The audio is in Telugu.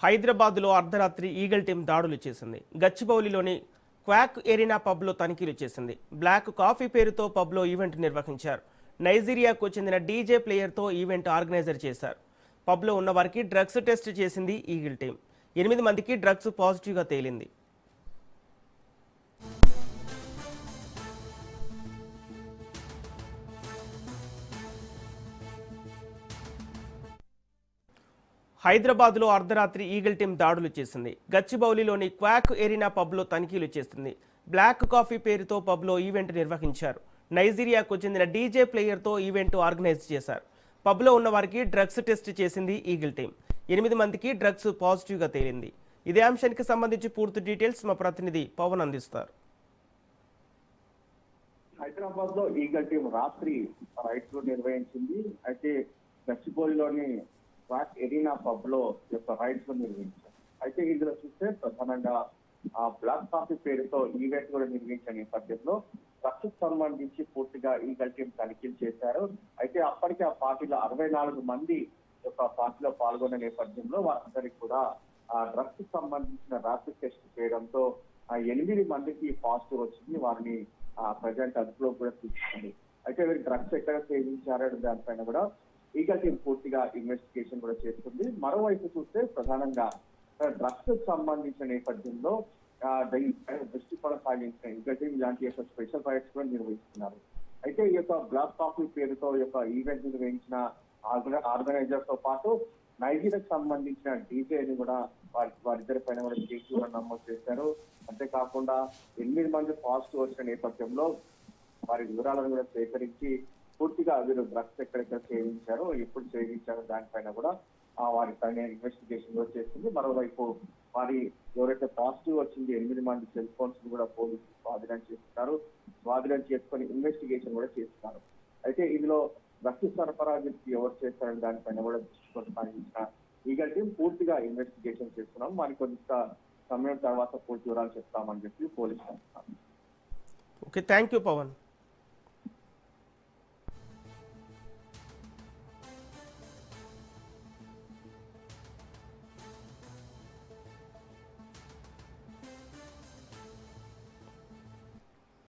హైదరాబాద్లో అర్ధరాత్రి ఈగల్ టీం దాడులు చేసింది. గచ్చిబౌలిలోని క్వాక్ ఎరీనా పబ్లో తనిఖీలు చేసింది. బ్లాక్ కాఫీ పేరుతో పబ్లో ఈవెంట్ నిర్వహించారు. నైజీరియాకు చెందిన డీజే ప్లేయర్తో ఈవెంట్ ఆర్గనైజర్ చేశారు. పబ్లో ఉన్న వారికి డ్రగ్స్ టెస్ట్ చేసింది ఈగిల్ టీం. 8 మందికి డ్రగ్స్ పాజిటివ్గా తేలింది. హైదరాబాద్లో అర్ధరాత్రి ఈగల్ టీం దాడులు చేసింది. గచ్చిబౌలిలోని క్వాక్ ఎరీనా పబ్లో తనిఖీలు చేసింది. బ్లాక్ కాఫీ పేరుతో పబ్లో ఈవెంట్ నిర్వహించారు. నైజీరియాకు చెందిన డీజే ప్లేయర్తో ఈవెంట్ ఆర్గనైజ్ చేశారు. పబ్లో ఉన్న వారికి డ్రగ్స్ టెస్ట్ చేసింది ఈగిల్ టీం. 8 మందికి డ్రగ్స్ పాజిటివ్గా తేలింది. ఇదే అంశానికి సంబంధించి పూర్తి డీటెయిల్స్ మా ప్రతినిధి పవన్ అందిస్తారు. హైదరాబాద్ లో ఈగల్ టీం రాత్రి రైడ్స్ నిర్వహించింది. అయితే గచ్చిబౌలిలోని క్వాక్ ఎరీనా పబ్ లో రైడ్స్ నిర్వహించారు. అయితే ఇందులో చూస్తే ప్రధానంగా బ్లాక్ కాఫీ పేరుతో ఈవెంట్ కూడా నిర్వహించిన నేపథ్యంలో డ్రగ్స్ సంబంధించి పూర్తిగా ఈగల్ టీం తనిఖీలు చేశారు. అయితే అప్పటికే ఆ పార్టీలో 64 మంది పార్టీలో పాల్గొన్న నేపథ్యంలో వారందరికీ కూడా డ్రగ్స్ సంబంధించిన ర్యాపిడ్ టెస్ట్ చేయడంతో 8 మందికి పాజిటివ్ వచ్చింది. వారిని ప్రజెంట్ అదుపులో కూడా తీసుకుంది. అయితే వీరు డ్రగ్స్ ఎక్కడ సేవించారనే దానిపైన కూడా ఈగల్ టీం పూర్తిగా ఇన్వెస్టిగేషన్ కూడా చేస్తుంది. మరోవైపు చూస్తే ప్రధానంగా డ్రగ్స్ సంబంధించిన నేపథ్యంలో దృష్టి కొనసాగించిన ఈగల్ టీం ఇలాంటి స్పెషల్ రైడ్స్ కూడా నిర్వహిస్తున్నారు. అయితే ఈ బ్లాక్ కాఫీ పేరుతో ఈవెంట్ నిర్వహించిన ఆర్గనైజర్ తో పాటు నైజీరియాకు సంబంధించిన డీజేని కూడా వారిద్దరి పైన కూడా కేసు కూడా నమోదు చేశారు. అంతేకాకుండా 8 మంది పాజిటివ్ వచ్చిన నేపథ్యంలో వారి వివరాలను కూడా సేకరించి పూర్తిగా వీరు డ్రగ్స్ ఎక్కడెక్కడ సేవించారో ఎప్పుడు సేవించారో దానిపైన కూడా వారి పైన ఇన్వెస్టిగేషన్ కూడా చేస్తుంది. మరోవైపు వారి ఎవరైతే పాజిటివ్ వచ్చింది 8 మంది సెల్ ఫోన్స్ కూడా పోలీసులు స్వాధీనం చేస్తున్నారు. స్వాధీనం చేసుకొని ఇన్వెస్టిగేషన్ కూడా చేస్తున్నారు. అయితే ఇందులో డ్రగ్స్ సరఫరా ఎవరు చేస్తారని దానిపైన కూడా దృష్టి కొనసాగించిన ఈగల్ టీం పూర్తిగా ఇన్వెస్టిగేషన్ చేస్తున్నాం. మరి కొంత సమయం తర్వాత పూర్తి వివరాలు చెప్తామని చెప్పి పోలీసులు అంటున్నారు. Okay, thank you Pawan.